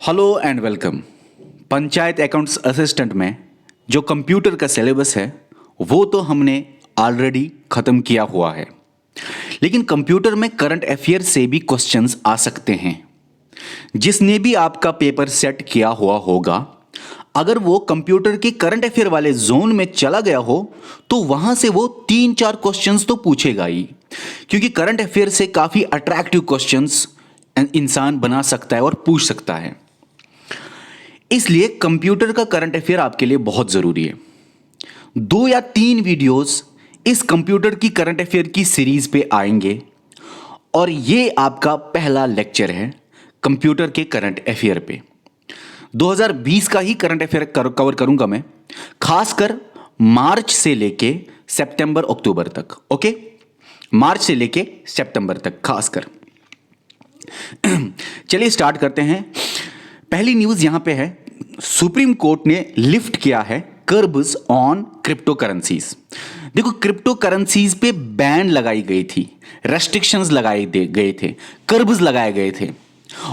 Hello and welcome. Panchayat accounts assistant में जो computer का सिलेबस है वो तो हमने ऑलरेडी ख़त्म किया हुआ है, लेकिन कंप्यूटर में करंट अफेयर से भी क्वेश्चंस आ सकते हैं। जिसने भी आपका पेपर सेट किया हुआ होगा, अगर वो कंप्यूटर के करंट अफेयर वाले जोन में चला गया हो तो वहां से वो 3-4 क्वेश्चंस तो पूछेगा ही, क्योंकि करंट अफेयर से काफ़ी अट्रैक्टिव क्वेश्चंस इंसान बना सकता है और पूछ सकता है। इसलिए कंप्यूटर का करंट अफेयर आपके लिए बहुत ज़रूरी है। 2 या 3 वीडियोस इस कंप्यूटर की करंट अफेयर की सीरीज पे आएंगे और ये आपका पहला लेक्चर है कंप्यूटर के करंट अफेयर पे। 2020 का ही करंट अफेयर कवर करूंगा मैं, खासकर मार्च से लेके सितंबर अक्टूबर तक। ओके, मार्च से लेके सितंबर तक खासकर। चलिए स्टार्ट करते हैं। पहली न्यूज़ यहां पे है, सुप्रीम कोर्ट ने लिफ्ट किया है कर्ब्स ऑन क्रिप्टो करेंसीज। देखो, क्रिप्टो करेंसीज पे बैन लगाई गई थी, रेस्ट्रिक्शंस लगाए गए थे, कर्ब्स लगाए गए थे।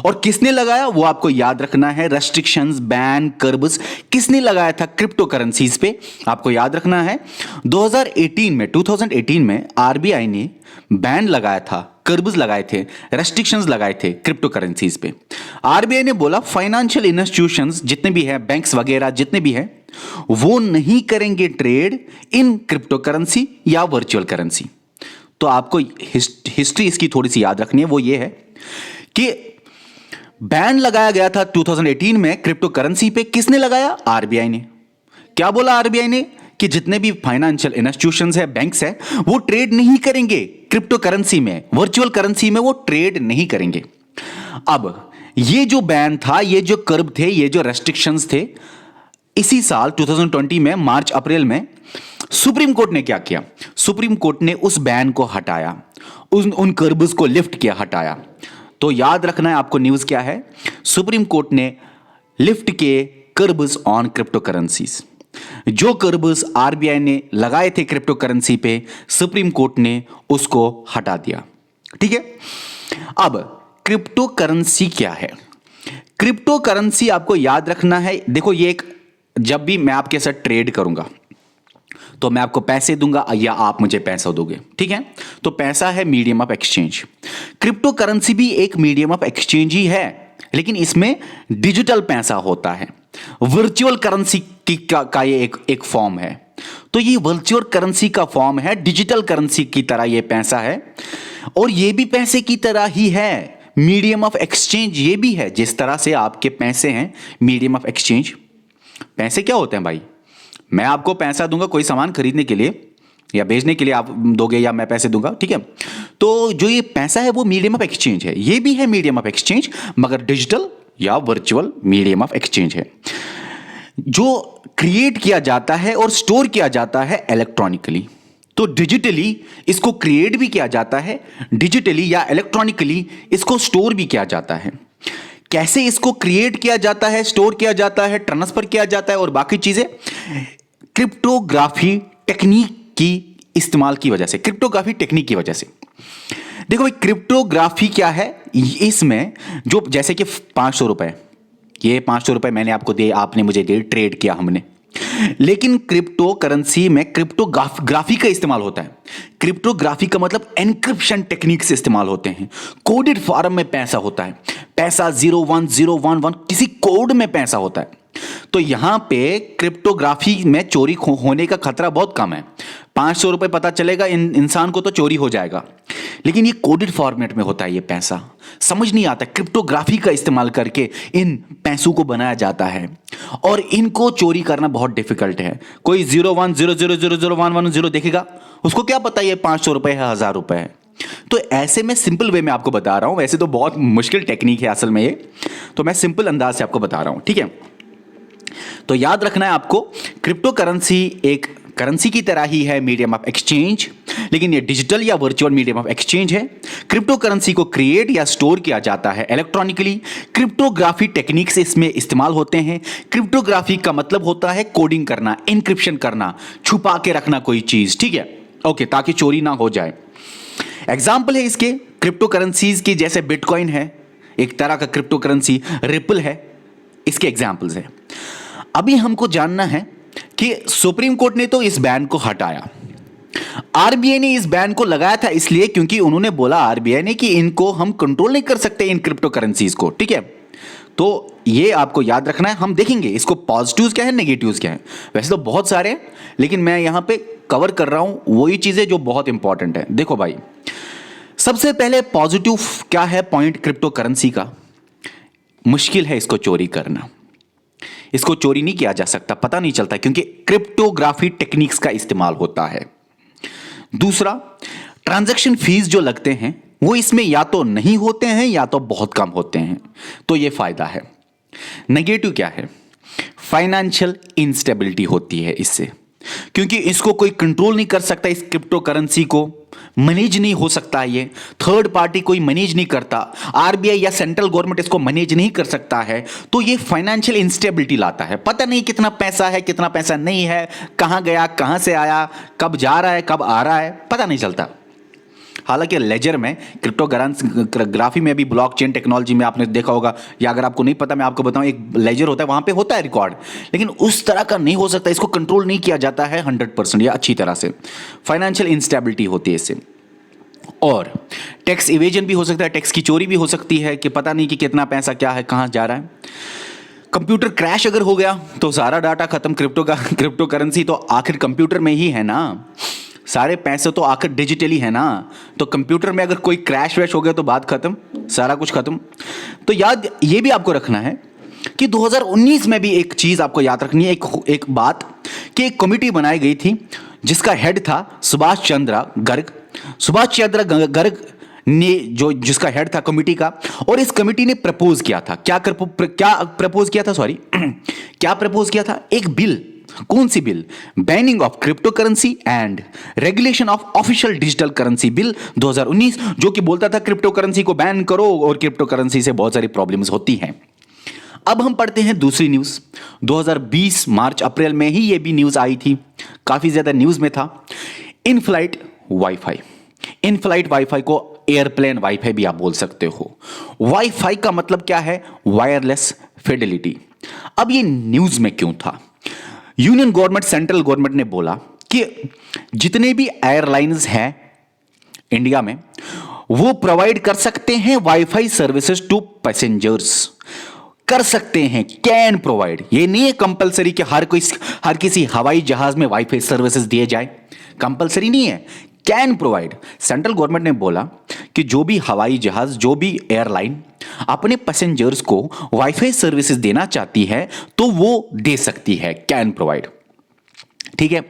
और किसने लगाया वो आपको याद रखना है। रेस्ट्रिक्शंस, बैन, कर्ब्स किसने लगाया था क्रिप्टो करेंसीज पे, आपको याद रखना है। 2018 में आरबीआई ने बैन लगाया था, कर्ब्स लगाए थे, रेस्ट्रिक्शंस लगाए थे क्रिप्टो करेंसीज पे। आरबीआई ने बोला फाइनेंशियल इंस्टीट्यूशंस जितने भी हैं, बैंक्स वगैरह जितने भी हैं, वो नहीं करेंगे ट्रेड इन क्रिप्टो करेंसी या वर्चुअल करेंसी। तो आपको हिस्ट्री इसकी थोड़ी सी याद रखनी है। वो ये है कि बैन लगाया गया था 2018 में क्रिप्टो करेंसी पे। किसने लगाया? आरबीआई ने। क्या बोला आरबीआई ने कि जितने भी फाइनेंशियल इंस्टीट्यूशंस है, बैंक्स है, वो ट्रेड नहीं करेंगे क्रिप्टो करेंसी में, वर्चुअल करेंसी में वो ट्रेड नहीं करेंगे। अब ये जो बैन था, ये जो कर्ब थे, ये जो रेस्ट्रिक्शंस थे, इसी साल 2020 में मार्च अप्रैल में सुप्रीम कोर्ट ने क्या किया? सुप्रीम कोर्ट ने उस बैन को हटाया, उन कर्ब्स को लिफ्ट किया, हटाया। तो याद रखना है आपको न्यूज़ क्या है। सुप्रीम कोर्ट ने लिफ्ट किए कर्ब्स ऑन क्रिप्टो करेंसीज। जो कर्ब्स आरबीआई ने लगाए थे क्रिप्टो करेंसी पे, सुप्रीम कोर्ट ने उसको हटा दिया। ठीक है। अब क्रिप्टो करेंसी क्या है? क्रिप्टो करेंसी आपको याद रखना है। देखो, ये एक, जब भी मैं आपके साथ ट्रेड करूंगा तो मैं आपको पैसे दूंगा या आप मुझे पैसा दोगे, ठीक है। तो पैसा है medium of exchange. Crypto currency भी एक मीडियम ऑफ एक्सचेंज ही है, लेकिन इसमें डिजिटल पैसा होता है। वर्चुअल करेंसी का ये एक फॉर्म है। तो ये वर्चुअल करेंसी का फॉर्म है, डिजिटल करेंसी की तरह ये पैसा है, और ये भी पैसे की तरह ही है। मीडियम ऑफ एक्सचेंज ये भी है, जिस तरह से आपके पैसे हैं मीडियम ऑफ एक्सचेंज। पैसे क्या होते हैं भाई? मैं आपको पैसा दूंगा कोई सामान खरीदने के लिए या बेचने के लिए, आप दोगे या मैं पैसे दूंगा, ठीक है। तो जो ये पैसा है वो मीडियम ऑफ एक्सचेंज है। ये भी है मीडियम ऑफ एक्सचेंज, मगर डिजिटल या वर्चुअल मीडियम ऑफ एक्सचेंज है, जो क्रिएट किया जाता है और स्टोर किया जाता है इलेक्ट्रॉनिकली। तो डिजिटली इसको क्रिएट भी किया जाता है, डिजिटली या इलेक्ट्रॉनिकली इसको स्टोर भी किया जाता है। कैसे इसको क्रिएट किया जाता है, स्टोर किया जाता है, ट्रांसफर किया जाता है और बाकी चीजें क्रिप्टोग्राफी टेक्निक की इस्तेमाल की वजह से, क्रिप्टोग्राफी टेक्निक की वजह से। देखो भाई, क्रिप्टोग्राफी क्या है? इसमें जो, जैसे कि 500 रुपए, ये 500 रुपए मैंने आपको दिए, आपने मुझे दिए, ट्रेड किया हमने, लेकिन क्रिप्टो करेंसी में क्रिप्टोग्राफी का इस्तेमाल होता है। क्रिप्टोग्राफी का मतलब एनक्रिप्शन टेक्निक से इस्तेमाल होते हैं। कोडेड फॉर्म में पैसा होता है, पैसा 01011 किसी कोड में पैसा होता है। तो यहां पे क्रिप्टोग्राफी में चोरी होने का खतरा बहुत कम है। 500 रुपए पता चलेगा इंसान को तो चोरी हो जाएगा, लेकिन ये कोडेड फॉर्मेट में होता है। ये पैसा समझ नहीं आता, क्रिप्टोग्राफी का इस्तेमाल करके इन पैसों को बनाया जाता है और इनको चोरी करना बहुत डिफिकल्ट है। कोई 0100001110 देखेगा, उसको क्या पता ये 500 रुपए है, 1000 रुपए है। तो ऐसे में सिंपल वे में आपको बता रहा हूं। वैसे तो बहुत मुश्किल टेक्निक है असल में ये, तो मैं सिंपल अंदाज से आपको बता रहा हूं, ठीक है। तो याद रखना है आपको, क्रिप्टो करेंसी एक करेंसी की तरह ही है, मीडियम ऑफ एक्सचेंज, लेकिन ये डिजिटल या वर्चुअल मीडियम ऑफ एक्सचेंज है। क्रिप्टो करेंसी को क्रिएट या स्टोर किया जाता है इलेक्ट्रॉनिकली। क्रिप्टोग्राफी टेक्निक्स इसमें इस्तेमाल होते हैं। क्रिप्टोग्राफी का मतलब होता है कोडिंग करना, एन्क्रिप्शन करना, छुपा के रखना कोई चीज, ठीक है, ओके, ताकि चोरी ना हो जाए। एग्जाम्पल है इसके क्रिप्टो करेंसीज की, जैसे बिटकॉइन है, एक तरह का क्रिप्टो करेंसी, रिपल है, इसके एग्जाम्पल्स हैं। अभी हमको जानना है कि सुप्रीम कोर्ट ने तो इस बैन को हटाया, आरबीआई ने इस बैन को लगाया था इसलिए क्योंकि उन्होंने बोला आरबीआई ने कि इनको हम कंट्रोल नहीं कर सकते इन क्रिप्टो करेंसीज को, ठीक है। तो ये आपको याद रखना है। हम देखेंगे इसको पॉजिटिव्स क्या है, नेगेटिव्स क्या है। वैसे तो बहुत सारे हैं, लेकिन मैं यहां पे कवर कर रहा हूं वही चीजें जो बहुत इंपॉर्टेंट है। देखो भाई, सबसे पहले पॉजिटिव क्या है पॉइंट क्रिप्टो करेंसी का, मुश्किल है इसको चोरी करना। इसको चोरी नहीं किया जा सकता, पता नहीं चलता, क्योंकि क्रिप्टोग्राफी टेक्निक्स का इस्तेमाल होता है। दूसरा, ट्रांजैक्शन फीस जो लगते हैं वो इसमें या तो नहीं होते हैं या तो बहुत कम होते हैं, तो ये फायदा है। नेगेटिव क्या है, फाइनेंशियल इंस्टेबिलिटी होती है इससे, क्योंकि इसको कोई कंट्रोल नहीं कर सकता, इस क्रिप्टो करेंसी को मैनेज नहीं हो सकता, ये थर्ड पार्टी कोई मैनेज नहीं करता, आरबीआई या सेंट्रल गवर्नमेंट इसको मैनेज नहीं कर सकता है, तो ये फाइनेंशियल इंस्टेबिलिटी लाता है। पता नहीं कितना पैसा है कितना पैसा नहीं है, कहां गया कहां से आया, कब जा रहा है कब आ रहा है, पता नहीं चलता। हालांकि लेजर में क्रिप्टोग्राफी में भी ब्लॉकचेन टेक्नोलॉजी में आपने देखा होगा, या अगर आपको नहीं पता मैं आपको बताऊं, एक लेजर होता है वहां पे होता है रिकॉर्ड, लेकिन उस तरह का नहीं हो सकता, इसको कंट्रोल नहीं किया जाता है 100% या अच्छी तरह से। फाइनेंशियल इंस्टेबिलिटी होती है इससे। और टैक्स इवेजन भी हो सकता है, टैक्स की चोरी भी हो सकती है कि पता नहीं कि कितना पैसा क्या है कहां जा रहा है। कंप्यूटर क्रैश अगर हो गया तो सारा डाटा खत्म, क्रिप्टो करेंसी तो आखिर कंप्यूटर में ही है ना, सारे पैसे तो आखिर डिजिटली है ना, तो कंप्यूटर में अगर कोई क्रैश वैश हो गया तो बात खत्म, सारा कुछ खत्म। तो याद ये भी आपको रखना है कि 2019 में भी एक चीज आपको याद रखनी है, एक बात कि एक कमेटी बनाई गई थी जिसका हेड था सुभाष चंद्र गर्ग ने, जिसका हेड था कमेटी का, और इस कमेटी ने प्रपोज किया था, क्या प्रपोज किया था, सॉरी क्या प्रपोज किया था, एक बिल। कौन सी bill? Banning of crypto currency and regulation of official digital currency bill 2019, जो कि बोलता था क्रिप्टो करेंसी को बैन करो, और क्रिप्टो करेंसी से बहुत सारी प्रॉब्लम्स होती हैं। अब हम पढ़ते हैं दूसरी न्यूज। 2020 मार्च अप्रैल में ही ये भी न्यूज आई थी, काफी ज्यादा न्यूज में था। इन फ्लाइट वाईफाई को एयरप्लेन वाईफाई भी आप बोल सकते हो। वाईफाई का मतलब क्या है? Wireless Fidelity. अब ये न्यूज में क्यों था? यूनियन गवर्नमेंट, सेंट्रल गवर्नमेंट ने बोला कि जितने भी एयरलाइंस हैं इंडिया में वो प्रोवाइड कर सकते हैं वाईफाई सर्विसेज टू पैसेंजर्स, कर सकते हैं, कैन प्रोवाइड। ये नहीं है कंपलसरी कि हर किसी हवाई जहाज में वाईफाई सर्विसेज दिए जाए, कंपलसरी नहीं है, कैन प्रोवाइड। सेंट्रल गवर्नमेंट ने बोला कि जो भी हवाई जहाज, जो भी एयरलाइन अपने पैसेंजर्स को वाईफाई सर्विसेज देना चाहती है तो वो दे सकती है, कैन प्रोवाइड। ठीक है।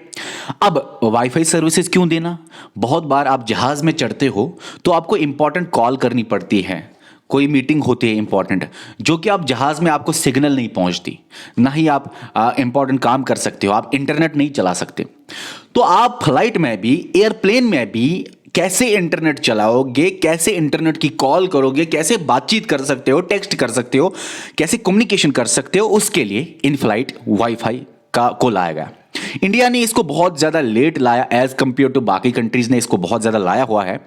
अब वाईफाई सर्विसेज क्यों देना? बहुत बार आप जहाज में चढ़ते हो तो आपको इंपॉर्टेंट कॉल करनी पड़ती है, कोई मीटिंग होती है इंपॉर्टेंट, जो कि आप जहाज में आपको सिग्नल नहीं पहुंचती, ना ही आप इंपॉर्टेंट काम कर सकते हो, आप इंटरनेट नहीं चला सकते। तो आप फ्लाइट में भी, एयरप्लेन में भी कैसे इंटरनेट चलाओगे, कैसे इंटरनेट की कॉल करोगे, कैसे बातचीत कर सकते हो, टेक्स्ट कर सकते हो, कैसे कम्युनिकेशन कर सकते हो, उसके लिए इन फ्लाइट वाईफाई को लाया गया। इंडिया ने इसको बहुत ज्यादा लेट लाया एज कंपेयर टू बाकी कंट्रीज ने इसको बहुत ज्यादा लाया हुआ है।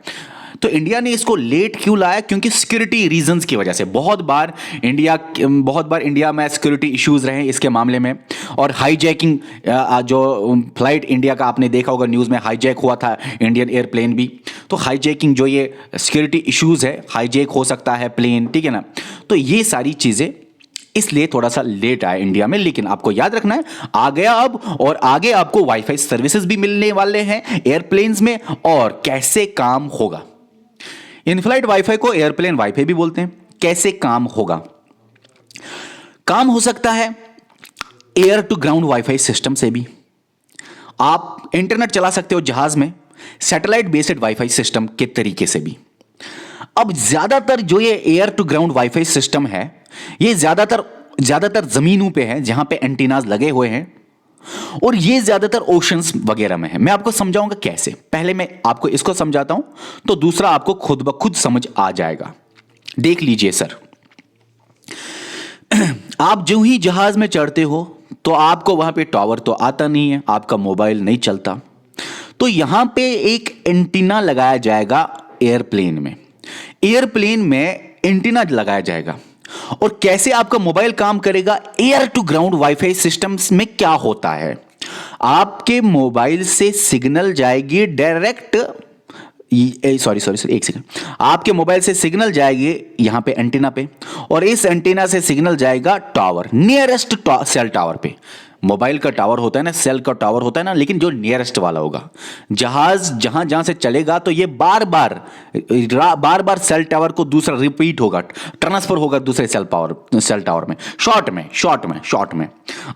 तो इंडिया ने इसको लेट क्यों लाया? क्योंकि सिक्योरिटी रीजंस की वजह से। बहुत बार इंडिया में सिक्योरिटी इश्यूज रहे इसके मामले में, और हाईजैकिंग, जो फ्लाइट इंडिया का आपने देखा होगा न्यूज़ में, हाईजैक हुआ था इंडियन एयरप्लेन भी। तो हाईजैकिंग, जो ये सिक्योरिटी इश्यूज है, हाईजैक हो सकता है प्लेन, ठीक है ना। तो ये सारी चीज़ें इसलिए थोड़ा सा लेट आया इंडिया में, लेकिन आपको याद रखना है आ गया अब, और आगे आपको वाईफाई सर्विसेज भी मिलने वाले हैं एयरप्लेन्स में। और कैसे काम होगा? इन फ्लाइट वाईफाई को एयरप्लेन वाईफाई भी बोलते हैं। कैसे काम होगा? काम हो सकता है air to ground WiFi system से भी। आप इंटरनेट चला सकते हो जहाज में सैटेलाइट बेस्ड वाईफाई सिस्टम के तरीके से भी। अब ज्यादातर जो ये air to ground WiFi system है, ये ज्यादातर जमीनों पे है जहां पे एंटीनाज लगे हुए हैं, और ये ज्यादातर ओशंस वगैरह में है। मैं आपको समझाऊंगा कैसे। पहले मैं आपको इसको समझाता हूं, तो दूसरा आपको खुद ब खुद समझ आ जाएगा। देख लीजिए सर, आप जो ही जहाज में चढ़ते हो तो आपको वहां पे टावर तो आता नहीं है, आपका मोबाइल नहीं चलता, तो यहां पे एक एंटीना लगाया जाएगा एयरप्लेन में। एयरप्लेन में एंटीना लगाया जाएगा, और कैसे आपका मोबाइल काम करेगा, air to ground WiFi systems में क्या होता है। आपके मोबाइल से सिग्नल जाएगी डायरेक्ट, सॉरी सॉरी सॉरी एक सेकंड, आपके मोबाइल से सिग्नल जाएगी यहां पे एंटीना पे, और इस एंटीना से सिग्नल जाएगा टावर, नियरेस्ट सेल टावर पे। मोबाइल का टावर होता है ना, सेल का टावर होता है ना, लेकिन जो नियरेस्ट वाला होगा। जहाज जहां जहां से चलेगा तो ये बार बार सेल टावर को दूसरा रिपीट होगा, ट्रांसफर होगा दूसरे सेल टावर में। शॉर्ट में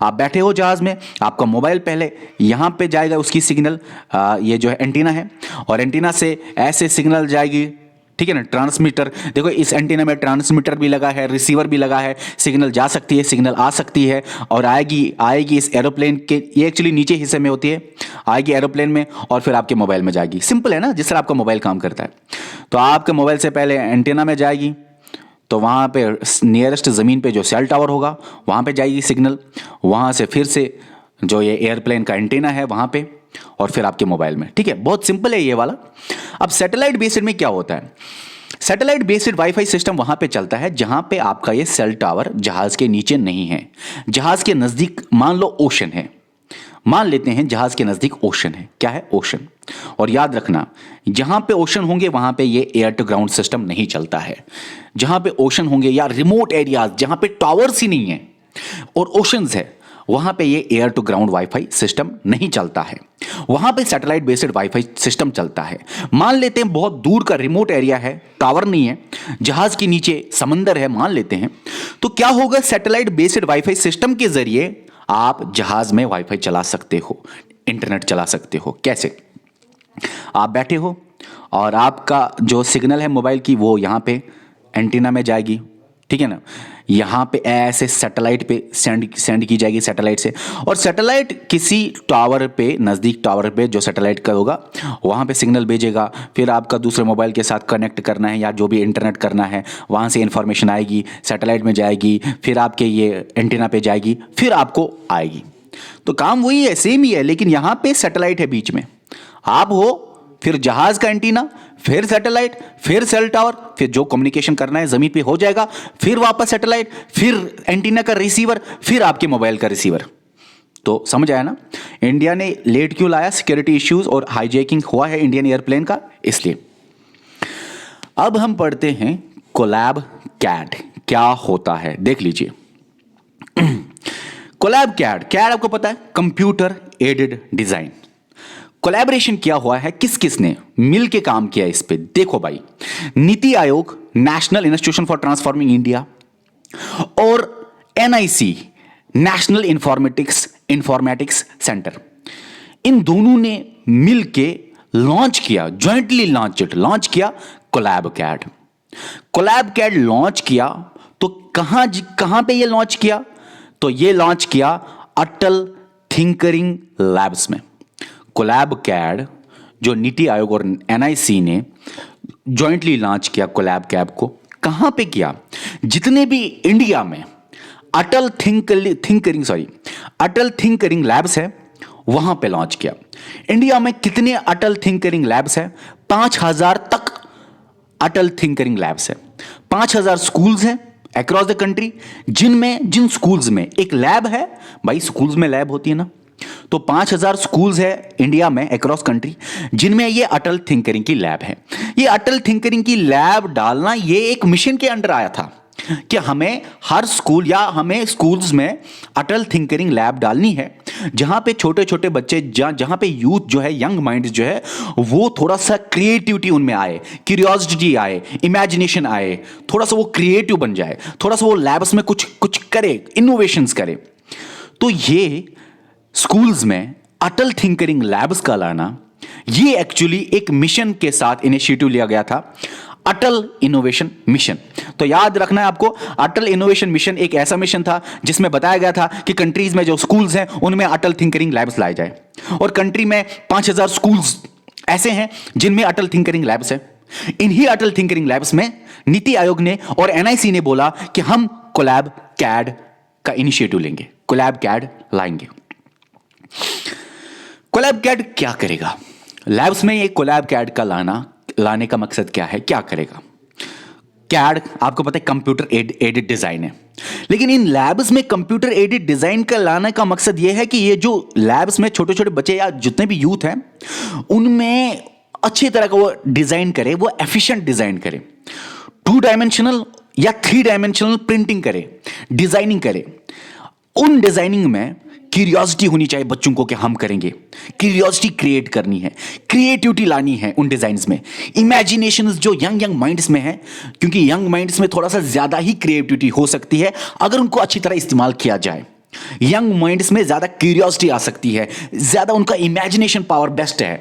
आप बैठे हो जहाज में, आपका मोबाइल पहले यहां पे जाएगा, उसकी सिग्नल ये जो है एंटीना है, और एंटीना से ऐसे सिग्नल जाएगी, ठीक है ना। ट्रांसमीटर देखो, इस एंटीना में ट्रांसमीटर भी लगा है, रिसीवर भी लगा है, सिग्नल जा सकती है, सिग्नल आ सकती है, और आएगी इस एरोप्लेन के, ये एक्चुअली नीचे हिस्से में होती है, आएगी एरोप्लेन में और फिर आपके मोबाइल में जाएगी। सिंपल है ना, जिस तरह आपका मोबाइल काम करता है। तो आपके मोबाइल से पहले एंटीना में जाएगी, तो वहाँ पे नियरेस्ट ज़मीन पे जो सेल टावर होगा वहाँ पे जाएगी सिग्नल, वहाँ से फिर से जो ये एयरप्लेन का एंटीना है वहाँ पे, और फिर आपके मोबाइल में। ठीक है, बहुत सिंपल है ये वाला। अब सैटेलाइट बेस्ड में क्या होता है, सैटेलाइट बेस्ड वाईफाई सिस्टम वहां पे चलता है जहां पे आपका ये सेल टावर जहाज के नीचे नहीं है, जहाज के नजदीक मान लो ओशन है, मान लेते हैं जहाज के नजदीक ओशन है। क्या है? ओशन। और याद रखना, जहां पे ओशन होंगे वहां पे ये एयर टू ग्राउंड सिस्टम नहीं चलता है। जहां पे ओशन होंगे या रिमोट एरियाज जहां पे टावर्स ही नहीं है और ओशंस है, वहां पे ये air to ground WiFi system नहीं चलता है, वहां पे सैटेलाइट बेस्ड वाईफाई सिस्टम चलता है। मान लेते हैं बहुत दूर का रिमोट एरिया है, टावर नहीं है, जहाज के नीचे समंदर है मान लेते हैं, तो क्या होगा, सैटेलाइट बेस्ड वाईफाई सिस्टम के जरिए आप जहाज में वाईफाई चला सकते हो, इंटरनेट चला सकते हो। कैसे? आप बैठे हो और आपका जो सिग्नल है मोबाइल की वो यहाँ पे एंटीना में जाएगी, ठीक है ना, यहाँ पे ऐसे सैटेलाइट पे सेंड की जाएगी सैटेलाइट से, और सैटेलाइट किसी टावर पे, नज़दीक टावर पे जो सैटेलाइट का होगा वहाँ पे सिग्नल भेजेगा, फिर आपका दूसरे मोबाइल के साथ कनेक्ट करना है या जो भी इंटरनेट करना है, वहाँ से इंफॉर्मेशन आएगी, सैटेलाइट में जाएगी, फिर आपके ये एंटीना पे जाएगी, फिर आपको आएगी। तो काम वही है, सेम ही है, लेकिन यहाँ पे सैटेलाइट है बीच में, आप हो, फिर जहाज का एंटीना, फिर सैटेलाइट, फिर सेल टावर, फिर जो कम्युनिकेशन करना है जमीन पे हो जाएगा, फिर वापस सैटेलाइट, फिर एंटीना का रिसीवर, फिर आपके मोबाइल का रिसीवर। तो समझ आया ना, इंडिया ने लेट क्यों लाया, सिक्योरिटी इश्यूज और हाईजैकिंग हुआ है इंडियन एयरप्लेन का, इसलिए। अब हम पढ़ते हैं कोलैब कैड क्या होता है, देख लीजिए। कोलैब कैड आपको पता है, कंप्यूटर एडेड डिजाइन। कोलैबोरेशन किया हुआ है, किस किस ने मिल के काम किया इस पे, देखो भाई, NITI Aayog, national institution for transforming India, और एनआईसी, नेशनल इंफॉर्मेटिक्स सेंटर, इन दोनों ने मिल के लॉन्च किया, ज्वाइंटली लॉन्च किया कोलैब कैड लॉन्च किया। तो कहां पे ये लॉन्च किया, तो ये लॉन्च किया अटल थिंकरिंग लैब्स में। कोलैब कैड जो नीति आयोग और एनआईसी ने जॉइंटली लॉन्च किया, कोलैब कैब को कहां पे किया, जितने भी इंडिया में अटल थिंकरिंग लैब्स है वहां पे लॉन्च किया। इंडिया में कितने अटल थिंकरिंग लैब्स है? 5000 तक अटल थिंकरिंग लैब्स है। 5000 स्कूल्स हैं अक्रॉस द कंट्री, जिन स्कूल्स में एक लैब है, भाई स्कूल्स में लैब होती है ना, तो 5000 स्कूल्स है इंडिया में अक्रॉस कंट्री, जिनमें ये अटल थिंकरिंग की लैब है। ये अटल थिंकरिंग की लैब डालना ये एक मिशन के अंडर आया था कि हमें हर स्कूल या हमें स्कूल्स में अटल थिंकरिंग लैब डालनी है, जहां पे छोटे छोटे बच्चे, जहां पे यूथ जो है, यंग माइंड जो है, वो थोड़ा सा क्रिएटिविटी उनमें आए, क्यूरियोसिटी आए, इमेजिनेशन आए, थोड़ा सा वो क्रिएटिव बन जाए, थोड़ा सा वो लैब्स में कुछ करे, इनोवेशंस करे। तो ये स्कूल्स में अटल थिंकरिंग लैब्स का लाना, ये एक्चुअली एक मिशन के साथ इनिशिएटिव लिया गया था, अटल इनोवेशन मिशन। तो याद रखना है आपको, अटल इनोवेशन मिशन एक ऐसा मिशन था जिसमें बताया गया था कि कंट्रीज में जो स्कूल्स हैं उनमें अटल थिंकरिंग लैब्स लाए जाए, और कंट्री में 5000 स्कूल्स ऐसे हैं जिनमें अटल थिंकरिंग लैब्स हैं। इन्हीं अटल थिंकरिंग लैब्स में नीति आयोग ने और एनआईसी ने बोला कि हम कोलैब कैड का इनिशिएटिव लेंगे, कोलैब कैड लाएंगे। कोलैब कैड क्या करेगा? लैब्स में ये कोलैब कैड का लाने का मकसद क्या है, क्या करेगा? कैड आपको पता है कंप्यूटर एडेड डिजाइन है, लेकिन इन लैब्स में कंप्यूटर एडेड डिजाइन का लाने का मकसद यह है कि ये जो लैब्स में छोटे छोटे बच्चे या जितने भी यूथ हैं उनमें अच्छी तरह का वो डिजाइन करे, वो एफिशिएंट डिजाइन करे, 2 डायमेंशनल या 3 डायमेंशनल प्रिंटिंग करे, डिजाइनिंग करे। उन डिजाइनिंग में क्यूरियोसिटी होनी चाहिए बच्चों को कि हम करेंगे, क्यूरियोसिटी क्रिएट करनी है, क्रिएटिविटी लानी है उन डिजाइन्स में, इमेजिनेशन जो यंग माइंड्स में है, क्योंकि यंग माइंड्स में थोड़ा सा ज्यादा ही क्रिएटिविटी हो सकती है अगर उनको अच्छी तरह इस्तेमाल किया जाए। यंग माइंड्स में ज्यादा क्यूरियोसिटी आ सकती है, ज्यादा उनका इमेजिनेशन पावर बेस्ट है,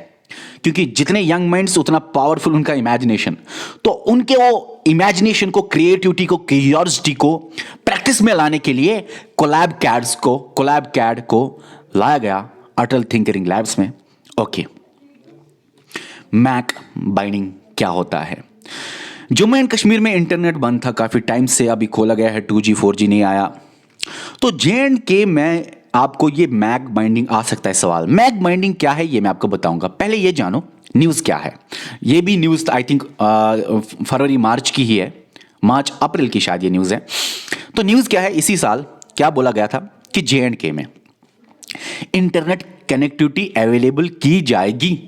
क्योंकि जितने यंग माइंड्स उतना पावरफुल उनका इमेजिनेशन। तो उनके वो इमेजिनेशन को, क्रिएटिविटी को, क्यूरियोसिटी को प्रैक्टिस में लाने के लिए कोलैब कैड को लाया गया अटल थिंकरिंग लैब्स में। ओके, मैक बाइंडिंग क्या होता है? जम्मू एंड कश्मीर में इंटरनेट बंद था काफी टाइम से, अभी खोला गया है, 2G 4G नहीं आया। तो J&K में आपको ये मैक बाइंडिंग आ सकता है सवाल। मैक बाइंडिंग क्या है ये मैं आपको बताऊंगा, पहले ये जानो न्यूज़ क्या है। ये भी न्यूज़ आई थिंक फरवरी मार्च की ही है, मार्च अप्रैल की शायद ये न्यूज़ है। तो न्यूज़ क्या है, इसी साल क्या बोला गया था कि J&K में इंटरनेट कनेक्टिविटी अवेलेबल की जाएगी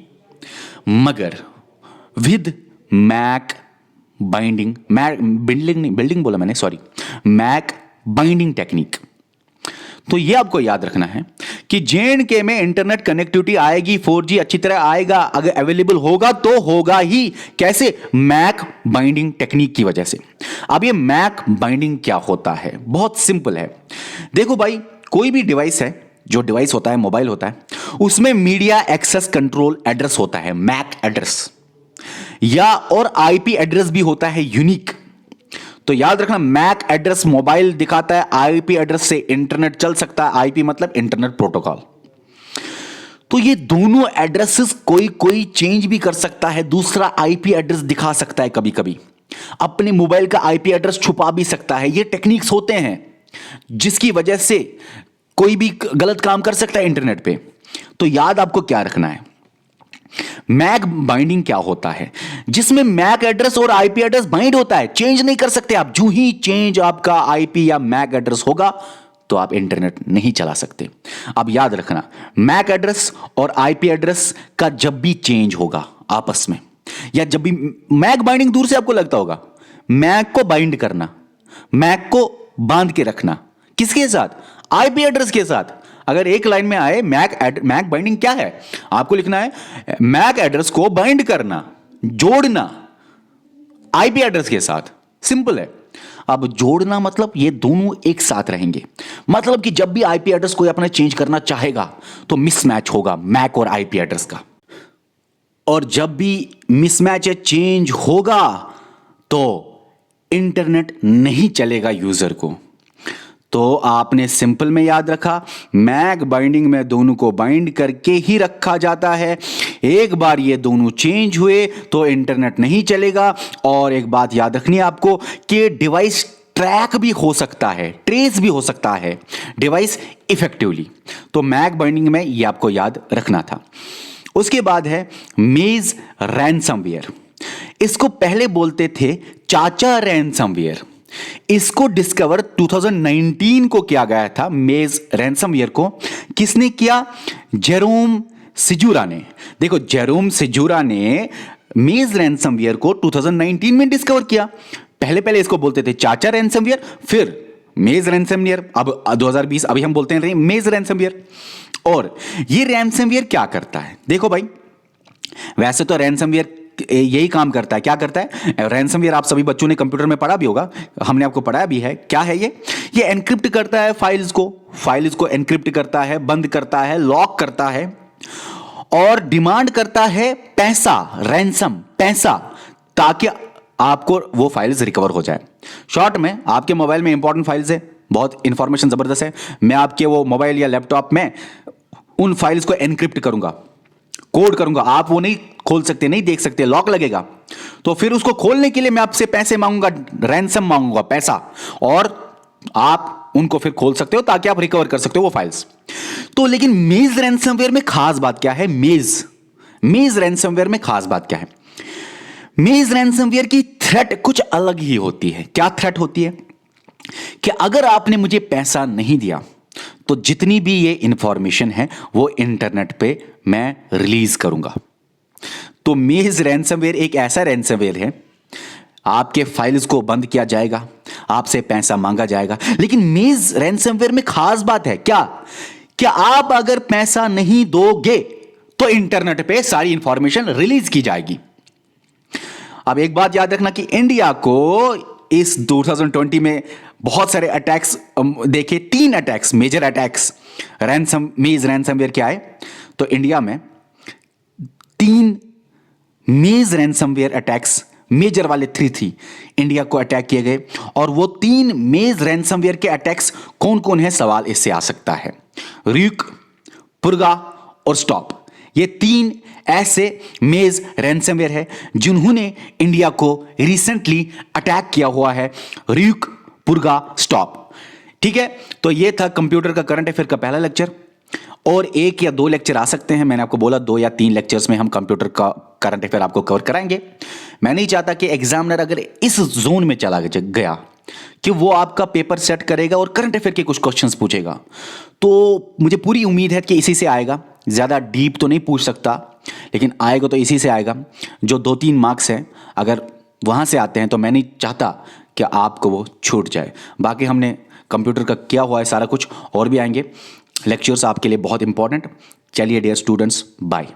मगर विद मैक बाइंडिंग, बिल्डिंग बोला मैंने, सॉरी, मैक बाइंडिंग टेक्निक। तो ये आपको याद रखना है कि J&K में इंटरनेट कनेक्टिविटी आएगी, 4G अच्छी तरह आएगा, अगर अवेलेबल होगा तो होगा ही, कैसे? मैक बाइंडिंग टेक्निक की वजह से। अब ये मैक बाइंडिंग क्या होता है? बहुत सिंपल है। देखो भाई, कोई भी डिवाइस है, जो डिवाइस होता है, मोबाइल होता है, उसमें मीडिया एक्सेस कंट्रोल एड्रेस होता है, मैक एड्रेस, या और आईपी एड्रेस भी होता है यूनिक। तो याद रखना, मैक एड्रेस मोबाइल दिखाता है, आईपी एड्रेस से इंटरनेट चल सकता है, आईपी मतलब इंटरनेट प्रोटोकॉल। तो ये दोनों एड्रेसेस कोई चेंज भी कर सकता है, दूसरा आईपी एड्रेस दिखा सकता है, कभी कभी अपने मोबाइल का आईपी एड्रेस छुपा भी सकता है। ये टेक्निक्स होते हैं जिसकी वजह से कोई भी गलत काम कर सकता है इंटरनेट पे। तो याद आपको क्या रखना है, मैक बाइंडिंग क्या होता है? जिसमें मैक एड्रेस और आईपी एड्रेस बाइंड होता है, चेंज नहीं कर सकते आप। जो ही चेंज आपका आईपी या मैक एड्रेस होगा तो आप इंटरनेट नहीं चला सकते। अब याद रखना, मैक एड्रेस और आईपी एड्रेस का जब भी चेंज होगा आपस में, या जब भी मैक बाइंडिंग, दूर से आपको लगता होगा मैक को बाइंड करना, मैक को बांध के रखना, किसके साथ? आईपी एड्रेस के साथ। अगर एक लाइन में आए मैक बाइंडिंग क्या है, आपको लिखना है मैक एड्रेस को बाइंड करना, जोड़ना आईपी एड्रेस के साथ। सिंपल है। अब जोड़ना मतलब ये दोनों एक साथ रहेंगे, मतलब कि जब भी आईपी एड्रेस कोई अपना चेंज करना चाहेगा तो मिसमैच होगा मैक और आईपी एड्रेस का, और जब भी मिसमैच या चेंज होगा तो इंटरनेट नहीं चलेगा यूजर को। तो आपने सिंपल में याद रखा, मैक बाइंडिंग में दोनों को बाइंड करके ही रखा जाता है। एक बार ये दोनों चेंज हुए तो इंटरनेट नहीं चलेगा। और एक बात याद रखनी है आपको कि डिवाइस ट्रैक भी हो सकता है, ट्रेस भी हो सकता है डिवाइस इफेक्टिवली। तो मैक बाइंडिंग में ये आपको याद रखना था। उसके बाद है मेज रैनसमवेयर। इसको पहले बोलते थे चाचा रैनसमवेयर। इसको डिस्कवर 2019 को किया गया था। मेज रैनसमवेयर को किसने किया? जेरोम सिजुरा ने। देखो, जेरोम सिजुरा ने मेज रैनसमवेयर को 2019 में डिस्कवर किया। पहले इसको बोलते थे चाचा रैनसमवेयर, फिर मेज रैनसमवेयर, अब 2020 अभी हम बोलते हैं मेज रैनसमवेयर। और ये रैनसमवेयर क्या करता है? देखो भाई, वैसे तो रैनसमवेयर यही काम करता है। क्या करता है रैनसमवेयर? आप सभी बच्चों ने कंप्यूटर में पढ़ा भी होगा, हमने आपको पढ़ाया भी है। क्या है ये एनक्रिप्ट करता है फाइल्स को एनक्रिप्ट करता है, बंद करता है, लॉक करता है, और डिमांड करता है पैसा, रैनसम पैसा, ताकि आपको वो फाइल्स रिकवर हो जाए। शॉर्ट में, आपके मोबाइल में इंपॉर्टेंट फाइल्स है, बहुत इंफॉर्मेशन जबरदस्त है, मैं आपके वो मोबाइल या लैपटॉप में उन फाइल्स को एनक्रिप्ट करूंगा, कोड करूंगा, आप वो नहीं खोल सकते, नहीं देख सकते, लॉक लगेगा। तो फिर उसको खोलने के लिए मैं आपसे पैसे मांगूंगा, रैनसम मांगूंगा, पैसा, और आप उनको फिर खोल सकते हो ताकि आप रिकवर कर सकते हो वो फाइल्स। तो लेकिन मेज रैनसमवेयर में खास बात क्या है? मेज रैनसमवेयर में खास बात क्या है? मेज रैनसमवेयर की थ्रेट कुछ अलग ही होती है। क्या थ्रेट होती है कि अगर आपने मुझे पैसा नहीं दिया तो जितनी भी ये इंफॉर्मेशन है वो इंटरनेट पे मैं रिलीज करूंगा। तो मेज रैंसमवेयर एक ऐसा रैंसमवेयर है, आपके फाइल्स को बंद किया जाएगा, आपसे पैसा मांगा जाएगा। लेकिन मेज रैंसमवेयर में खास बात है क्या, कि आप अगर पैसा नहीं दोगे तो इंटरनेट पे सारी इंफॉर्मेशन रिलीज की जाएगी। अब एक बात याद रखना कि इंडिया को इस 2020 में बहुत सारे अटैक्स देखे, 3 अटैक्स, मेजर अटैक्स मेज रैंसमवेयर के आए। तो इंडिया में 3 मेज रैंसमवेयर अटैक्स, मेजर वाले 3 थी, इंडिया को अटैक किए गए। और वो 3 मेज रैंसमवेयर के अटैक्स कौन कौन है, सवाल इससे आ सकता है। र्यूक, पुर्गा और स्टॉप, ये 3 ऐसे मेज रैंसमवेयर है जिन्होंने इंडिया को रिसेंटली अटैक किया हुआ है। र्यूक, पुर्गा, स्टॉप। ठीक है, तो ये था कंप्यूटर का करंट अफेयर का पहला लेक्चर। और 1 या 2 लेक्चर आ सकते हैं, मैंने आपको बोला 2 या 3 लेक्चर्स में हम कंप्यूटर का करंट अफेयर आपको कवर कराएंगे। मैं नहीं चाहता कि एग्जामिनर अगर इस जोन में चला गया कि वो आपका पेपर सेट करेगा और करंट अफेयर के कुछ क्वेश्चंस पूछेगा, तो मुझे पूरी उम्मीद है कि इसी से आएगा। ज़्यादा डीप तो नहीं पूछ सकता, लेकिन आएगा तो इसी से आएगा। जो 2-3 मार्क्स हैं अगर वहाँ से आते हैं तो मैं नहीं चाहता कि आपको वो छूट जाए। बाकी हमने कंप्यूटर का किया हुआ है सारा कुछ, और भी आएंगे लेक्चर्स आपके लिए बहुत इंपॉर्टेंट। चलिए डियर स्टूडेंट्स, बाय।